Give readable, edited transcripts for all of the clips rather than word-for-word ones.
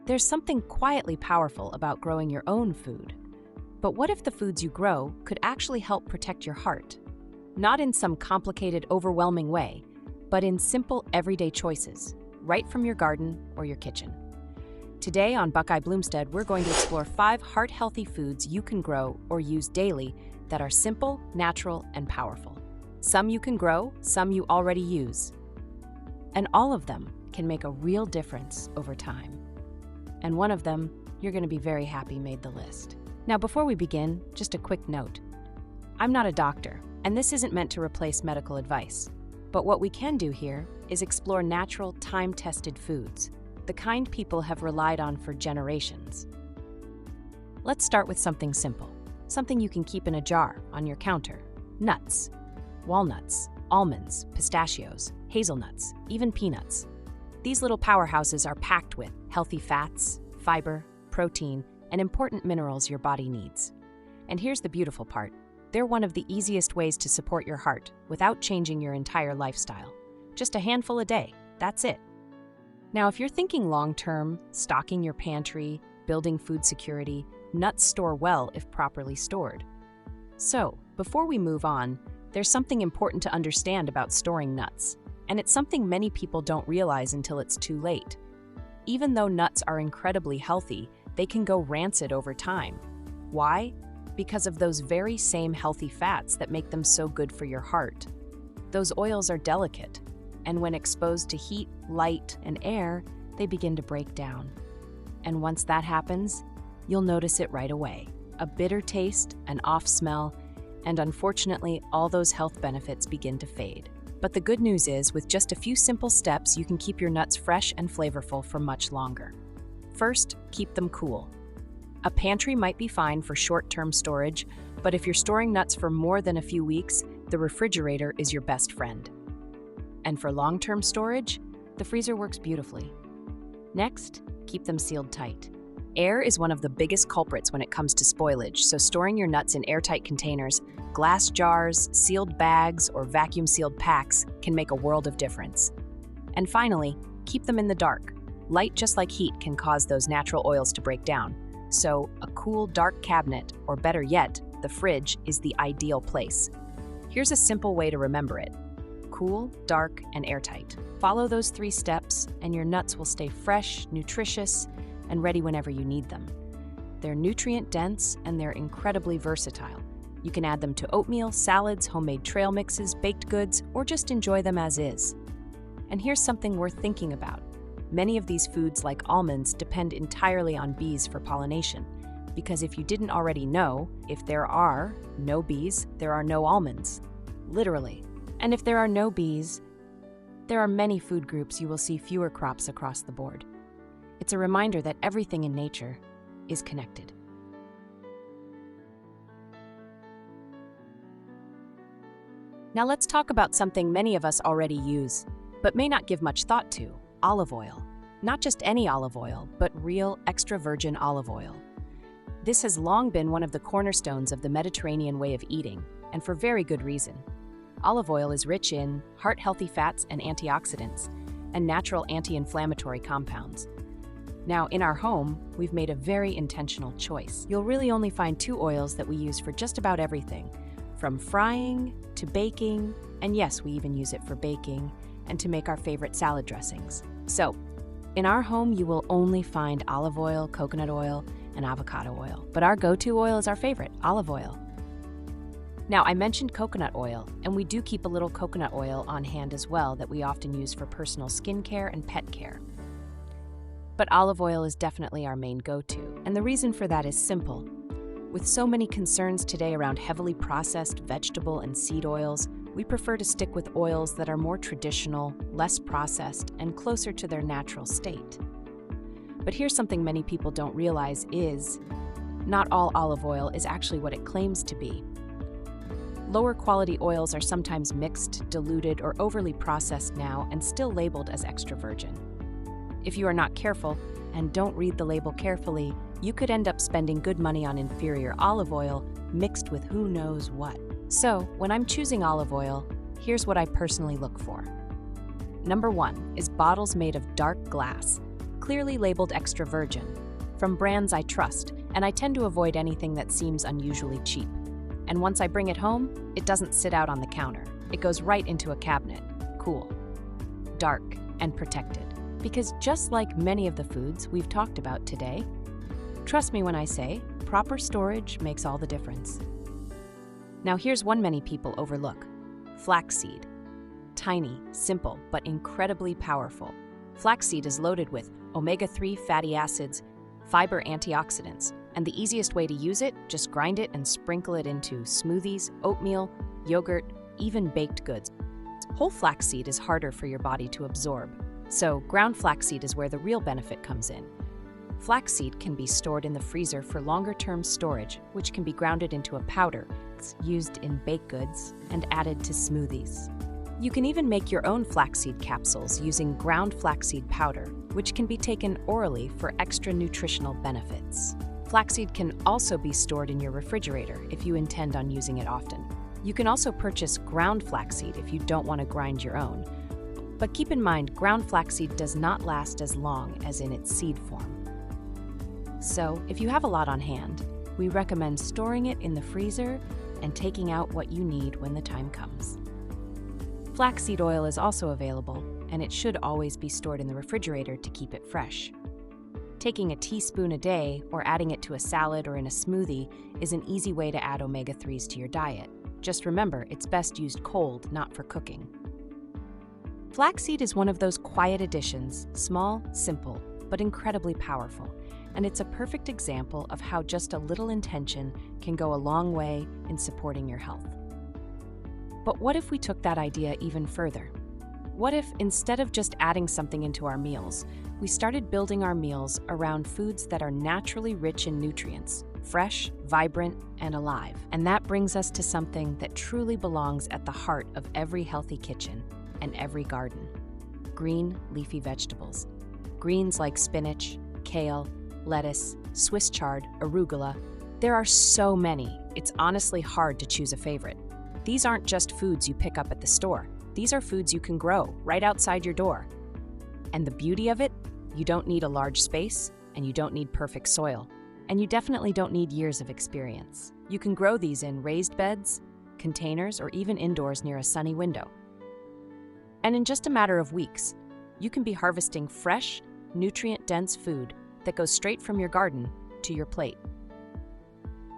There's something quietly powerful about growing your own food. But what if the foods you grow could actually help protect your heart? Not in some complicated, overwhelming way, but in simple, everyday choices, right from your garden or your kitchen. Today on Buckeye Bloomstead, we're going to explore 5 heart-healthy foods you can grow or use daily that are simple, natural, and powerful. Some you can grow, some you already use. And all of them can make a real difference over time. And one of them, you're going to be very happy made the list. Now, before we begin, just a quick note. I'm not a doctor, and this isn't meant to replace medical advice. But what we can do here is explore natural, time-tested foods, the kind people have relied on for generations. Let's start with something simple, something you can keep in a jar on your counter. Nuts. Walnuts, almonds, pistachios, hazelnuts, even peanuts. These little powerhouses are packed with healthy fats, fiber, protein, and important minerals your body needs. And here's the beautiful part. They're one of the easiest ways to support your heart without changing your entire lifestyle. Just a handful a day, that's it. Now, if you're thinking long-term, stocking your pantry, building food security, nuts store well if properly stored. So, before we move on, there's something important to understand about storing nuts, and it's something many people don't realize until it's too late. Even though nuts are incredibly healthy, they can go rancid over time. Why? Because of those very same healthy fats that make them so good for your heart. Those oils are delicate, and when exposed to heat, light, and air, they begin to break down. And once that happens, you'll notice it right away. A bitter taste, an off smell, and unfortunately, all those health benefits begin to fade. But the good news is, with just a few simple steps, you can keep your nuts fresh and flavorful for much longer. First, keep them cool. A pantry might be fine for short-term storage, but if you're storing nuts for more than a few weeks, the refrigerator is your best friend. And for long-term storage, the freezer works beautifully. Next, keep them sealed tight. Air is one of the biggest culprits when it comes to spoilage, so storing your nuts in airtight containers, glass jars, sealed bags, or vacuum-sealed packs can make a world of difference. And finally, keep them in the dark. Light, just like heat, can cause those natural oils to break down. So, a cool, dark cabinet, or better yet, the fridge, is the ideal place. Here's a simple way to remember it. Cool, dark, and airtight. Follow those 3 steps, and your nuts will stay fresh, nutritious, and ready whenever you need them. They're nutrient-dense, and they're incredibly versatile. You can add them to oatmeal, salads, homemade trail mixes, baked goods, or just enjoy them as is. And here's something worth thinking about. Many of these foods, like almonds, depend entirely on bees for pollination. Because if you didn't already know, if there are no bees, there are no almonds. Literally. And if there are no bees, there are many food groups you will see fewer crops across the board. It's a reminder that everything in nature is connected. Now let's talk about something many of us already use, but may not give much thought to: olive oil. Not just any olive oil, but real extra virgin olive oil. This has long been one of the cornerstones of the Mediterranean way of eating, and for very good reason. Olive oil is rich in heart-healthy fats and antioxidants, and natural anti-inflammatory compounds. Now, in our home, we've made a very intentional choice. You'll really only find 2 oils that we use for just about everything, from frying to baking, and yes, we even use it for baking, and to make our favorite salad dressings. So, in our home, you will only find olive oil, coconut oil, and avocado oil. But our go-to oil is our favorite, olive oil. Now, I mentioned coconut oil, and we do keep a little coconut oil on hand as well that we often use for personal skincare and pet care. But olive oil is definitely our main go-to, and the reason for that is simple. With so many concerns today around heavily processed vegetable and seed oils, we prefer to stick with oils that are more traditional, less processed, and closer to their natural state. But here's something many people don't realize is, not all olive oil is actually what it claims to be. Lower quality oils are sometimes mixed, diluted, or overly processed now and still labeled as extra virgin. If you are not careful and don't read the label carefully, you could end up spending good money on inferior olive oil mixed with who knows what. So, when I'm choosing olive oil, here's what I personally look for. Number 1 is bottles made of dark glass, clearly labeled extra virgin, from brands I trust, and I tend to avoid anything that seems unusually cheap. And once I bring it home, it doesn't sit out on the counter. It goes right into a cabinet, cool, dark, and protected. Because just like many of the foods we've talked about today, trust me when I say, proper storage makes all the difference. Now here's one many people overlook: flaxseed. Tiny, simple, but incredibly powerful. Flaxseed is loaded with omega-3 fatty acids, fiber antioxidants, and the easiest way to use it, just grind it and sprinkle it into smoothies, oatmeal, yogurt, even baked goods. Whole flaxseed is harder for your body to absorb, so ground flaxseed is where the real benefit comes in. Flaxseed can be stored in the freezer for longer-term storage, which can be grounded into a powder, used in baked goods, and added to smoothies. You can even make your own flaxseed capsules using ground flaxseed powder, which can be taken orally for extra nutritional benefits. Flaxseed can also be stored in your refrigerator if you intend on using it often. You can also purchase ground flaxseed if you don't want to grind your own. But keep in mind, ground flaxseed does not last as long as in its seed form. So, if you have a lot on hand, we recommend storing it in the freezer and taking out what you need when the time comes. Flaxseed oil is also available, and it should always be stored in the refrigerator to keep it fresh. Taking a teaspoon a day or adding it to a salad or in a smoothie is an easy way to add omega-3s to your diet. Just remember, it's best used cold, not for cooking. Flaxseed is one of those quiet additions, small, simple, but incredibly powerful, and it's a perfect example of how just a little intention can go a long way in supporting your health. But what if we took that idea even further? What if, instead of just adding something into our meals, we started building our meals around foods that are naturally rich in nutrients, fresh, vibrant, and alive? And that brings us to something that truly belongs at the heart of every healthy kitchen and every garden: green, leafy vegetables. Greens like spinach, kale, lettuce, Swiss chard, arugula. There are so many, it's honestly hard to choose a favorite. These aren't just foods you pick up at the store. These are foods you can grow right outside your door. And the beauty of it, you don't need a large space, and you don't need perfect soil. And you definitely don't need years of experience. You can grow these in raised beds, containers, or even indoors near a sunny window. And in just a matter of weeks, you can be harvesting fresh, nutrient-dense food that goes straight from your garden to your plate.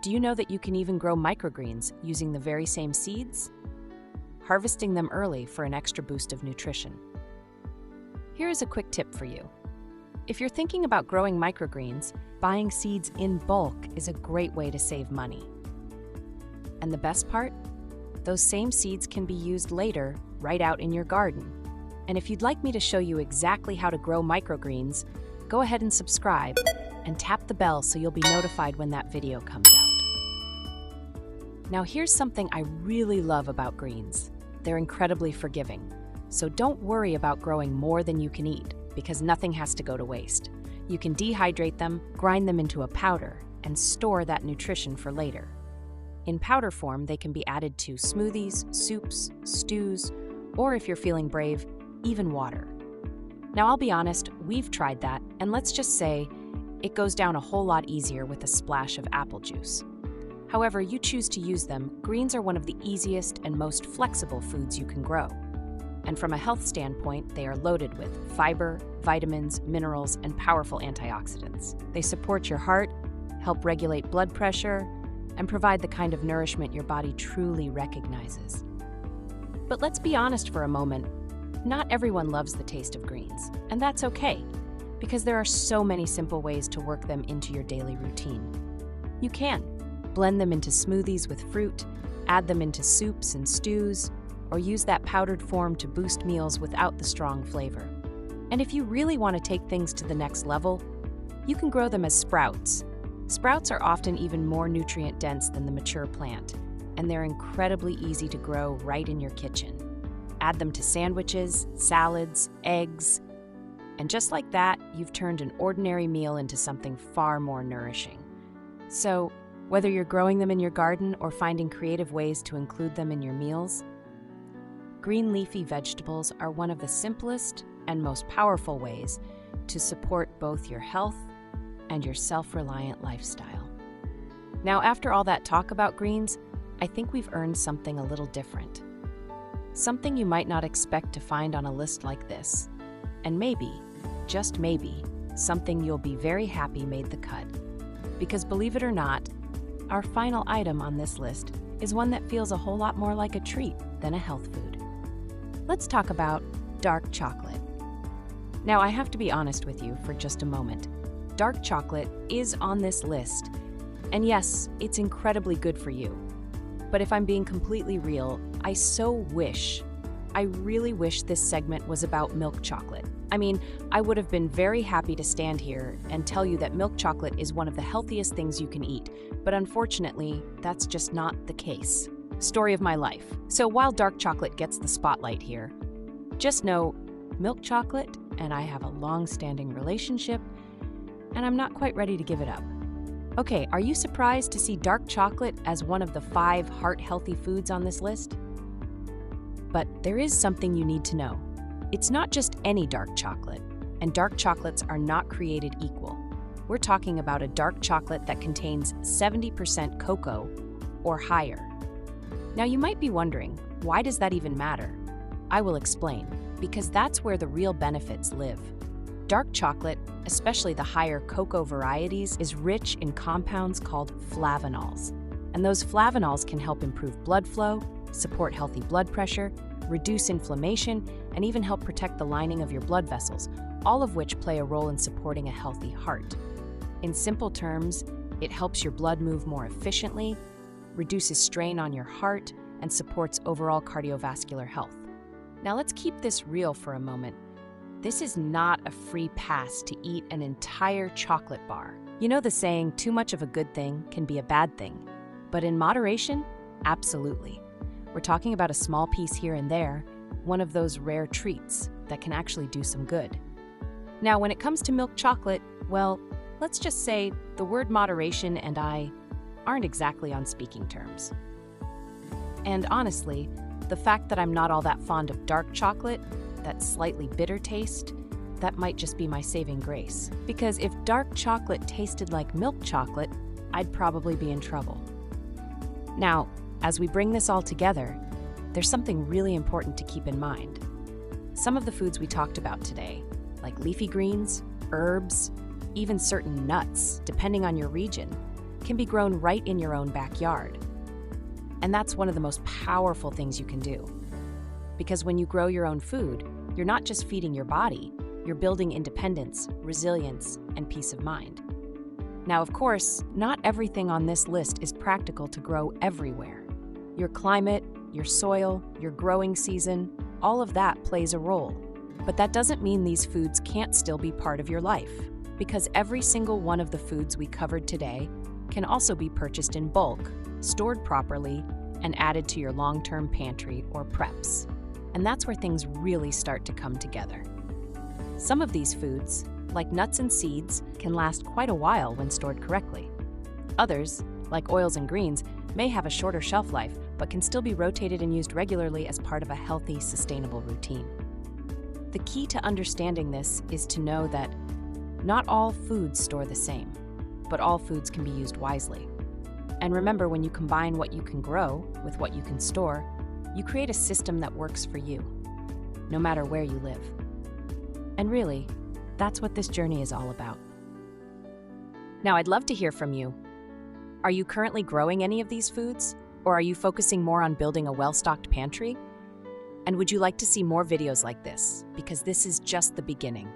Do you know that you can even grow microgreens using the very same seeds? Harvesting them early for an extra boost of nutrition. Here is a quick tip for you. If you're thinking about growing microgreens, buying seeds in bulk is a great way to save money. And the best part? Those same seeds can be used later right out in your garden. And if you'd like me to show you exactly how to grow microgreens, go ahead and subscribe and tap the bell so you'll be notified when that video comes out. Now here's something I really love about greens. They're incredibly forgiving. So don't worry about growing more than you can eat, because nothing has to go to waste. You can dehydrate them, grind them into a powder, and store that nutrition for later. In powder form, they can be added to smoothies, soups, stews, or if you're feeling brave, even water. Now I'll be honest, we've tried that, and let's just say it goes down a whole lot easier with a splash of apple juice. However you choose to use them, greens are one of the easiest and most flexible foods you can grow. And from a health standpoint, they are loaded with fiber, vitamins, minerals, and powerful antioxidants. They support your heart, help regulate blood pressure, and provide the kind of nourishment your body truly recognizes. But let's be honest for a moment, not everyone loves the taste of greens, and that's okay, because there are so many simple ways to work them into your daily routine. You can blend them into smoothies with fruit, add them into soups and stews, or use that powdered form to boost meals without the strong flavor. And if you really want to take things to the next level, you can grow them as sprouts. Sprouts are often even more nutrient-dense than the mature plant, and they're incredibly easy to grow right in your kitchen. Add them to sandwiches, salads, eggs, and just like that, you've turned an ordinary meal into something far more nourishing. So, whether you're growing them in your garden or finding creative ways to include them in your meals, green leafy vegetables are one of the simplest and most powerful ways to support both your health and your self-reliant lifestyle. Now, after all that talk about greens, I think we've earned something a little different. Something you might not expect to find on a list like this. And maybe, just maybe, something you'll be very happy made the cut. Because believe it or not, our final item on this list is one that feels a whole lot more like a treat than a health food. Let's talk about dark chocolate. Now, I have to be honest with you for just a moment. Dark chocolate is on this list, and yes, it's incredibly good for you. But if I'm being completely real, I really wish this segment was about milk chocolate. I mean, I would have been very happy to stand here and tell you that milk chocolate is one of the healthiest things you can eat, but unfortunately, that's just not the case. Story of my life. So while dark chocolate gets the spotlight here, just know milk chocolate and I have a long-standing relationship, and I'm not quite ready to give it up. Okay, are you surprised to see dark chocolate as one of the 5 heart-healthy foods on this list? But there is something you need to know. It's not just any dark chocolate, and dark chocolates are not created equal. We're talking about a dark chocolate that contains 70% cocoa or higher. Now you might be wondering, why does that even matter? I will explain, because that's where the real benefits live. Dark chocolate, especially the higher cocoa varieties, is rich in compounds called flavanols. And those flavanols can help improve blood flow, support healthy blood pressure, reduce inflammation, and even help protect the lining of your blood vessels, all of which play a role in supporting a healthy heart. In simple terms, it helps your blood move more efficiently, reduces strain on your heart, and supports overall cardiovascular health. Now let's keep this real for a moment. This is not a free pass to eat an entire chocolate bar. You know the saying, too much of a good thing can be a bad thing. But in moderation, absolutely. We're talking about a small piece here and there, one of those rare treats that can actually do some good. Now, when it comes to milk chocolate, well, let's just say the word moderation and I aren't exactly on speaking terms. And honestly, the fact that I'm not all that fond of dark chocolate, that slightly bitter taste, that might just be my saving grace. Because if dark chocolate tasted like milk chocolate, I'd probably be in trouble. Now, as we bring this all together, there's something really important to keep in mind. Some of the foods we talked about today, like leafy greens, herbs, even certain nuts, depending on your region, can be grown right in your own backyard. And that's one of the most powerful things you can do. Because when you grow your own food, you're not just feeding your body, you're building independence, resilience, and peace of mind. Now, of course, not everything on this list is practical to grow everywhere. Your climate, your soil, your growing season, all of that plays a role. But that doesn't mean these foods can't still be part of your life, because every single one of the foods we covered today can also be purchased in bulk, stored properly, and added to your long-term pantry or preps. And that's where things really start to come together. Some of these foods, like nuts and seeds, can last quite a while when stored correctly. Others, like oils and greens, may have a shorter shelf life, but can still be rotated and used regularly as part of a healthy, sustainable routine. The key to understanding this is to know that not all foods store the same, but all foods can be used wisely. And remember, when you combine what you can grow with what you can store, you create a system that works for you, no matter where you live. And really, that's what this journey is all about. Now, I'd love to hear from you. Are you currently growing any of these foods? Or are you focusing more on building a well-stocked pantry? And would you like to see more videos like this? Because this is just the beginning.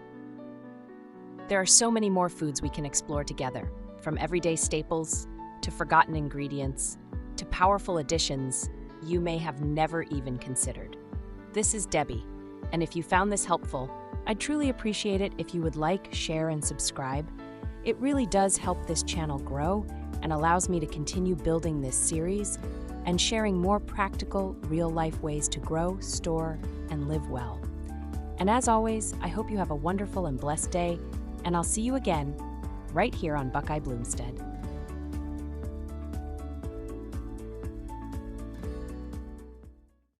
There are so many more foods we can explore together, from everyday staples to forgotten ingredients to powerful additions you may have never even considered. This is Debbie, and if you found this helpful, I'd truly appreciate it if you would like, share, and subscribe. It really does help this channel grow and allows me to continue building this series and sharing more practical, real-life ways to grow, store, and live well. And as always, I hope you have a wonderful and blessed day, and I'll see you again right here on Buckeye Bloomstead.